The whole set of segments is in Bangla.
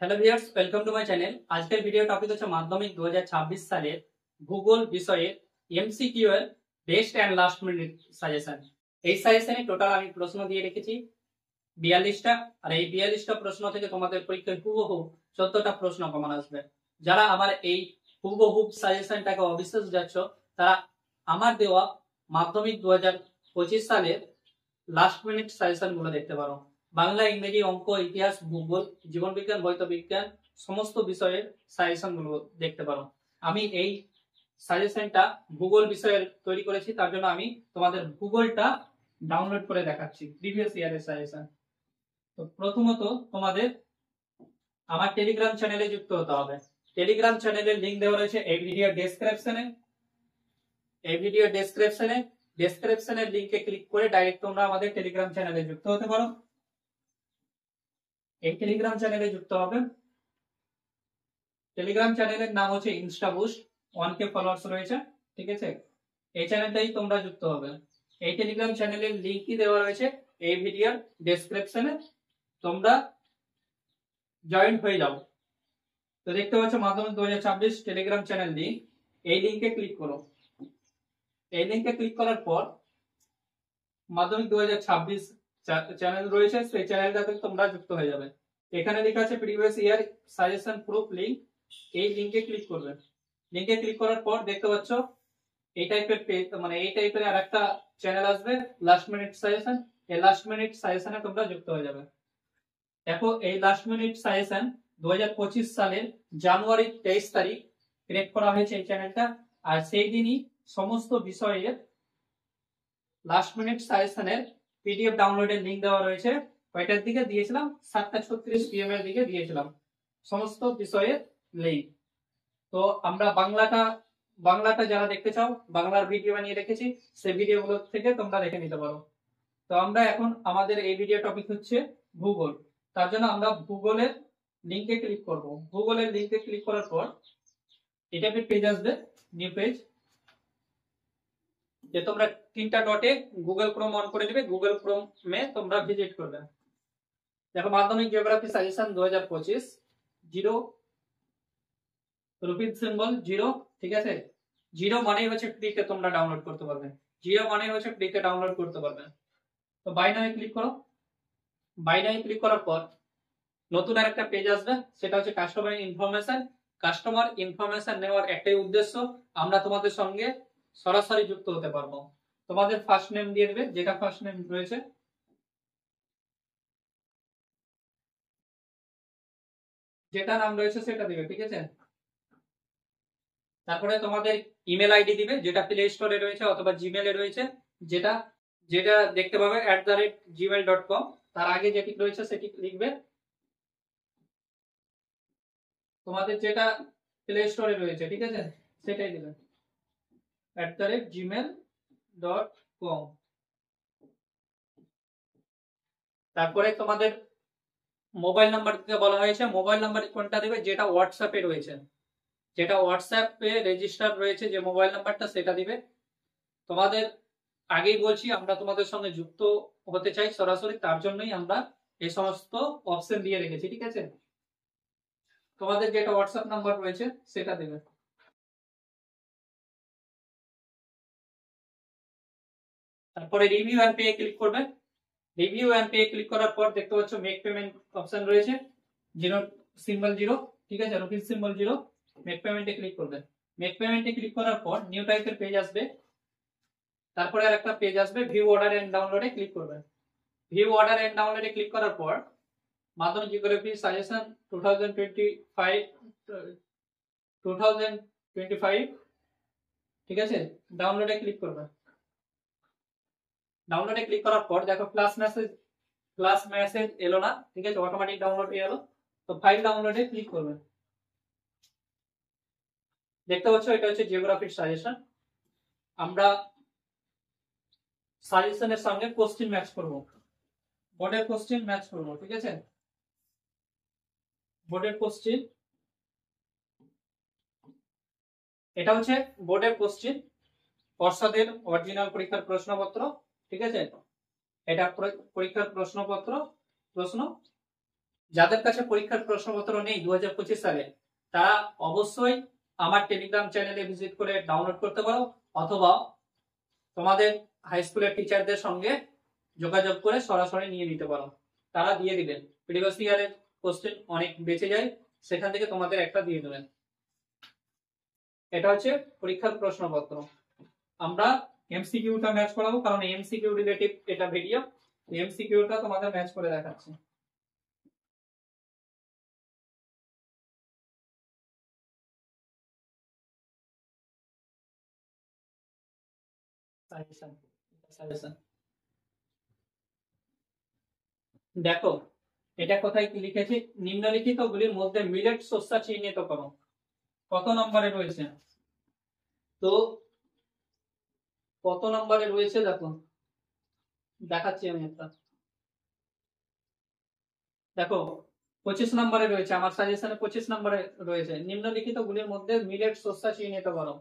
Hello viewers, welcome to my channel. আজকের ভিডিও টপিক হচ্ছে মাধ্যমিক 2026 সালের ভূগোল বিষয়ে এমসিকিউ এর best and last minute suggestion. এই সাজেশনে টোটাল আমি প্রশ্ন দিয়ে রেখেছি 42টা, আর এই 42টা প্রশ্ন থেকে তোমাদের পরীক্ষায় হুবহু 14টা প্রশ্ন কমন আসবে। যারা আমার এই হুবহু সাজেশনটাকে অবিশ্বাস যাচ্ছ, তারা আমার দেওয়া মাধ্যমিক 2025 সালের লাস্ট মিনিট সাজেশন গুলো দেখতে পারো। বাংলা, ইংরেজি, অঙ্ক, ইতিহাস, ভূগোল, জীবন বিজ্ঞান, ভৌত বিজ্ঞান সমস্ত বিষয়ের সাজেশন গুলো দেখতে পারো। আমি এই সাজেশনটা ভূগোল বিষয়ের তৈরি করেছি, তার জন্য আমি তোমাদের ভূগোলটা ডাউনলোড করে দেখাচ্ছি, প্রিভিয়াস ইয়ারের সাজেশন। তো প্রথমত তোমাদের আমার টেলিগ্রাম চ্যানেলে যুক্ত হতে হবে। টেলিগ্রাম চ্যানেলের লিংক দেওয়া রয়েছে এই ভিডিও ডেসক্রিপশনে। ডেসক্রিপশনের লিংকে ক্লিক করে ডাইরেক্ট তোমরা আমাদের টেলিগ্রাম চ্যানেলে যুক্ত হতে পারো। এই টেলিগ্রাম চ্যানেলে যুক্ত হবে। টেলিগ্রাম চ্যানেলের নাম হচ্ছে ইনস্টাবুস্ট, 1K ফলোয়ার্স রয়েছে, ঠিক আছে। এই চ্যানেলটাই তোমরা যুক্ত হবে। এই টেলিগ্রাম চ্যানেলের লিংকই দেওয়া রয়েছে এই ভিডিওর ডেসক্রিপশনে, তোমরা জয়েন হয়ে যাও। তো দেখতে পাচ্ছ মাধ্যমিক 2026 টেলিগ্রাম চ্যানেল লিংক। এই লিংকে ক্লিক করো। এই লিংকে ক্লিক করার পর মাধ্যমিক 2026 চ্যানেল রয়েছে, সেই চ্যানেলটাতে তোমরা যুক্ত হয়ে যাবে। এখানে লেখা আছে previous year suggestion proof link. এই লিংকে ক্লিক করবে। লিংকে ক্লিক করার পর দেখতে পাচ্ছ এই টাইপের পেজ, মানে এই টাইপের আরেকটা চ্যানেল আসবে, লাস্ট মিনিট সাজেশন। এই লাস্ট মিনিট সাজেশনে তোমরা যুক্ত হয়ে যাবে। দেখো, এই লাস্ট মিনিট সাজেশন 2025 সালের জানুয়ারি 23 তারিখ ক্রিয়েট করা হয়েছে এই চ্যানেলটা। আর সেই দিনই সমস্ত বিষয়ের লাস্ট মিনিট সাজেশনের পিডিএফ ডাউনলোডের লিংক দেওয়া রয়েছে। কয়টার দিকে দিয়েছিলাম? 7:36 PM এর দিকে দিয়েছিলাম সমস্ত বিষয়ের লিংক। তো আমরা বাংলাটা যারা দেখতে চাও, বাংলার ভিডিও বানিয়ে রেখেছি, সেই ভিডিওগুলো থেকে তোমরা দেখে নিতে পারো। তো আমরা এখন আমাদের এই ভিডিও টপিক হচ্ছে ভূগোল। তার জন্য আমরা ভূগোলের লিংকে ক্লিক করব। ভূগোলের লিংকে ক্লিক করার পর এটা একটা পেজ আসবে, নিউ পেজ। যে তোমরা তিনটা ডটে গুগল ক্রোম অন করে দিবে, গুগল ক্রোমে তোমরা ভিজিট করবে। দেখো, মাধ্যমিক জিওগ্রাফি সাজেশন 2025, 0 রুপিস সিম্বল 0, ঠিক আছে। 0 মানেই হচ্ছে ফ্রিতে তোমরা ডাউনলোড করতে পারবে। 0 মানেই হচ্ছে ফ্রিতে ডাউনলোড করতে পারবে। তো বাই নাও ক্লিক করো। বাই নাও ক্লিক করার পর নতুন আরেকটা পেজ আসবে, সেটা হচ্ছে কাস্টমার ইনফরমেশন। কাস্টমার ইনফরমেশন নেওয়ার একটাই উদ্দেশ্য, আমরা তোমাদের সঙ্গে সরাসরি যুক্ত হতে পারবো। তোমাদের ফার্স্ট নেম দিয়ে দেবে, যেটা ফার্স্ট নেম রয়েছে, যেটা নাম রয়েছে সেটা দিবে, ঠিক আছে। তারপরে তোমাদের ইমেল আইডি দিবে, যেটা প্লে স্টোরে রয়েছে অথবা জিমেলে রয়েছে, যেটা যেটা দেখতে পাবে @gmail.com। তার আগে যেটি রয়েছে সেটি লিখবে। তোমাদের যেটা প্লে স্টোরে রয়েছে, ঠিক আছে, সেটাই দিবে, @gmail.com। তারপরে তোমাদের মোবাইল নাম্বার দিতে বলা হয়েছে। মোবাইল নাম্বার কোনটা দেবে? যেটা হোয়াটসঅ্যাপে রয়েছে, যেটা হোয়াটসঅ্যাপে রেজিস্টার রয়েছে যে মোবাইল নাম্বারটা, সেটা দিবে। তোমাদের আগেই বলছি, আমরা তোমাদের সঙ্গে যুক্ত হতে চাই সরাসরি, তার জন্যই আমরা এই সমস্ত অপশন দিয়ে রেখেছি, ঠিক আছে। তোমাদের যেটা হোয়াটসঅ্যাপ নাম্বার রয়েছে সেটা দেবে। তারপরে রিভিউ এন্ড পে ক্লিক করবে। রিভিউ এন্ড পে ক্লিক করার পর দেখতে পাচ্ছ মেক পেমেন্ট অপশন রয়েছে, 0 সিম্বল 0, ঠিক আছে, রুপিস সিম্বল 0। মেক পেমেন্টে ক্লিক করবে। মেক পেমেন্টে ক্লিক করার পর নিউ টাইপের পেজ আসবে। তারপরে আরেকটা পেজ আসবে, ভিউ অর্ডার এন্ড ডাউনলোডে ক্লিক করবে। ভিউ অর্ডার এন্ড ডাউনলোডে ক্লিক করার পর মাধ্যমিক জিওগ্রাফি সাজেশন 2025, ঠিক আছে, ডাউনলোডে ক্লিক করবে। ডাউনলোডে ক্লিক করার পর দেখো প্লাস মেসেজ এলো না, ঠিক আছে, অটোমেটিক ডাউনলোড হয়ে গেল। তো ফাইল ডাউনলোডে ক্লিক করবে। দেখতে পাচ্ছ এটা হচ্ছে জিওগ্রাফির সাজেশন। আমরা সাজেশনের সঙ্গে কোশ্চেন ম্যাচ করব, বোর্ডের কোশ্চেন ম্যাচ করব, ঠিক আছে। বোর্ডের কোশ্চেন, এটা হচ্ছে বোর্ডের কোশ্চেন, পর্ষদের অরিজিনাল পরীক্ষার প্রশ্নপত্র, ঠিক আছে। এটা পরীক্ষার প্রশ্ন যাদের কাছে পরীক্ষার প্রশ্নপত্র নেই 2025 সালে, তারা অবশ্যই আমার টেলিগ্রাম চ্যানেলে ভিজিট করে ডাউনলোড করতে পারো, অথবা তোমাদের হাই স্কুলের টিচারদের সঙ্গে যোগাযোগ করে সরাসরি নিয়ে নিতে পারো, তারা দিয়ে দিবেন। প্রিভিয়াস ইয়ারের কোশ্চেন অনেক বেঁচে যায়, সেখান থেকে তোমাদের একটা দিয়ে দেবেন। এটা হচ্ছে পরীক্ষার প্রশ্নপত্র। আমরা এমসিকিউটা ম্যাচ করাবো, কারণ এমসিকিউ রিলেটিভ এটা ভিডিও। এমসিকিউটা তোমাদের ম্যাচ করে দেখাচ্ছি। দেখো এটা কোথায় কি লিখেছি, নিম্নলিখিত গুলির মধ্যে মিলেট শস্য চিহ্নিত করো। কত নম্বরে রয়েছে? তো কত নম্বরে রয়েছে দেখো, দেখাচ্ছি আমি একটা। দেখো 25 নম্বরে রয়েছে, আমার সাজেশনে 25 নম্বরে রয়েছে, নিম্নলিখিত গুলির মধ্যে মিলেট শস্য চিহ্নিত করো।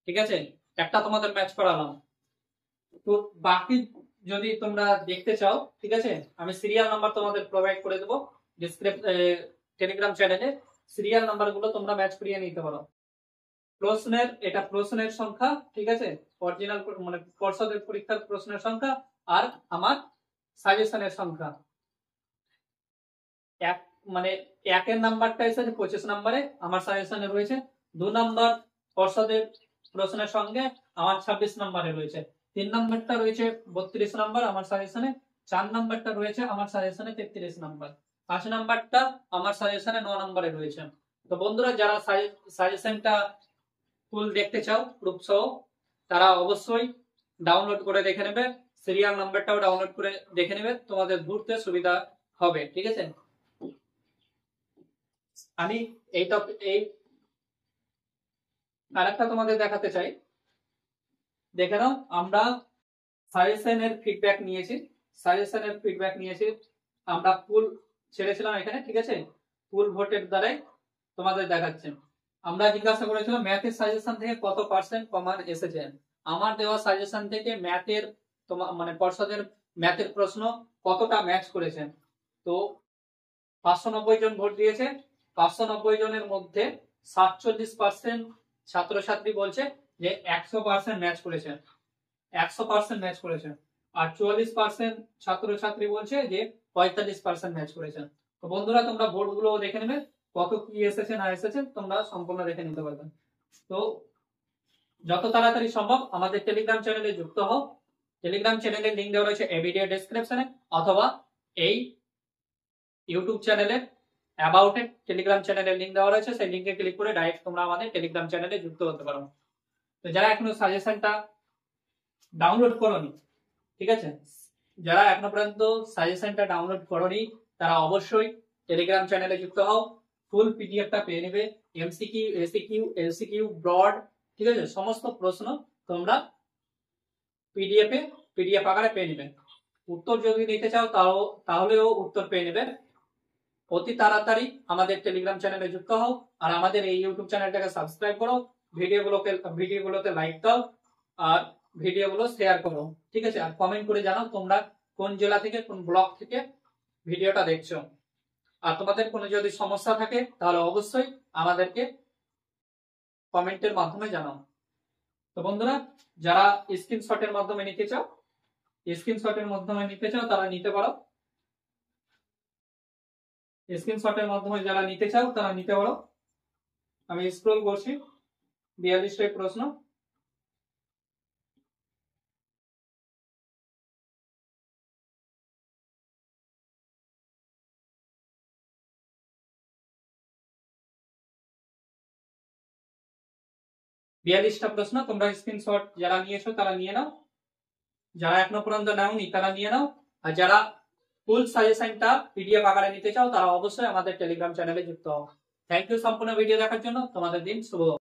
ঠিক আছে, একটা তোমাদের ম্যাচ করালাম। তো বাকি যদি তোমরা দেখতে চাও, ঠিক আছে, আমি সিরিয়াল নাম্বার তোমাদের প্রোভাইড করে দেবো টেলিগ্রাম চ্যানেলে। সিরিয়াল নাম্বার গুলো তোমরা ম্যাচ করিয়ে নিতে পারো। প্রশ্নের, এটা প্রশ্নের সংখ্যা, ঠিক আছে, অরিজিনাল মানে পর্ষদের পরীক্ষার প্রশ্নের সংখ্যা, আর আমার সাজেশনের সংখ্যা। এক মানে একের নাম্বারটা এসেছে 25 নম্বরে, আমার সাজেশনে রয়েছে। 2 নম্বর পর্ষদের প্রশ্নের সঙ্গে আমার 26 নম্বরে রয়েছে। 3 নম্বরটা রয়েছে 32 নম্বর আমার সাজেশনে। 4 নম্বরটা রয়েছে আমার সাজেশনে 33 নম্বর। 5 নম্বরটা আমার সাজেশনে 9 নম্বরে রয়েছে। তো বন্ধুরা, যারা সাজেশনটা ফুল দেখতে চাও প্রুফ সহ, তারা অবশ্যই ডাউনলোড করে দেখে নেবে, সিরিয়াল নাম্বারটাও ডাউনলোড করে দেখে নেবে, তোমাদের ঘুরতে সুবিধা হবে। ঠিক আছে, আমি এই আরেকটা তোমাদের দেখাতে চাই। দেখে নাও, আমরা সাজেশনের ফিডব্যাক নিয়েছি। আমরা ফুল ছেড়েছিলাম এখানে, ঠিক আছে, ফুল ভোটের দ্বারাই তোমাদের দেখাচ্ছে। আমরা জিজ্ঞাসা করেছিলাম ম্যাথের সাজেশন থেকে কত পার্সেন্ট কমান এসেছে। আমার দেওয়া সাজেশন থেকে ম্যাথের তোমার মানে পর্ষদের ম্যাথের প্রশ্ন কতটা ম্যাচ করেছে। তো 590 জন ভোট দিয়েছে। 590 জনের মধ্যে 47% ছাত্রছাত্রী বলছে যে 100% ম্যাচ করেছে, 100% ম্যাচ করেছে। আর 44% ছাত্রছাত্রী বলছে যে 45% ম্যাচ করেছে। তো বন্ধুরা, তোমরা ভোট গুলো দেখে নেবে, কত কি এসেছে না এসেছে তোমরা সম্পূর্ণ দেখে নিতে পারবে। তো যত তাড়াতাড়ি সম্ভব আমাদের টেলিগ্রাম চ্যানেলে যুক্ত হও। টেলিগ্রাম চ্যানেলের লিংক দেওয়া রয়েছে এই ভিডিও ডেসক্রিপশনে, অথবা এই ইউটিউব চ্যানেলের অ্যাবাউট এ টেলিগ্রাম চ্যানেলের লিংক দেওয়া রয়েছে, সেই লিংকে ক্লিক করে ডাইরেক্ট তোমরা আমাদের টেলিগ্রাম চ্যানেলে যুক্ত হতে পারো। তো যারা এখনো সাজেশনটা ডাউনলোড করোনি, ঠিক আছে, যারা এখনো পর্যন্ত সাজেশনটা ডাউনলোড করোনি, তারা অবশ্যই টেলিগ্রাম চ্যানেলে যুক্ত হও। ফুল পিডিএফটা পেয়ে নেবে, এমসিকিউ, এসিকিউ, এলসিকিউ, ব্রড, ঠিক আছে, সমস্ত প্রশ্ন তোমরা পিডিএফ আকারে পেয়ে নেবে। উত্তর যদি নিতে চাও তাহলেও উত্তর পেয়ে নেবে। অতি তাড়াতাড়ি আমাদের টেলিগ্রাম চ্যানেলে যুক্ত হও, আর আমাদের এই ইউটিউব চ্যানেলটাকে সাবস্ক্রাইব করো, ভিডিওগুলোতে লাইক দাও, আর ভিডিওগুলো শেয়ার করো। ঠিক আছে, আর কমেন্ট করে জানাও তোমরা কোন জেলা থেকে, কোন ব্লক থেকে ভিডিওটা দেখছো। আর তোমাদের কোনো যদি সমস্যা থাকে তাহলে অবশ্যই আমাদেরকে কমেন্টের মাধ্যমে জানাও। তো বন্ধুরা, যারা স্ক্রিনশটের মাধ্যমে নিতে চাও তারা নিতে পারো। স্ক্রিনশটের মাধ্যমে যারা নিতে চাও তারা নিতে পারো। আমি স্ক্রল করছি, 42টাই প্রশ্ন। বিয়াল্লিশটা প্রশ্ন, তোমরা স্ক্রিনশট যারা নিয়েছো তারা নিয়ে নাও, যারা এখনো পর্যন্ত নাওনি তারা নিয়ে নাও। আর যারা ফুল সাজেশনটা পিডিএফ আকারে নিতে চাও তারা অবশ্যই আমাদের টেলিগ্রাম চ্যানেলে যুক্ত হও। থ্যাংক ইউ সম্পূর্ণ ভিডিও দেখার জন্য। তোমাদের দিন শুভ হোক।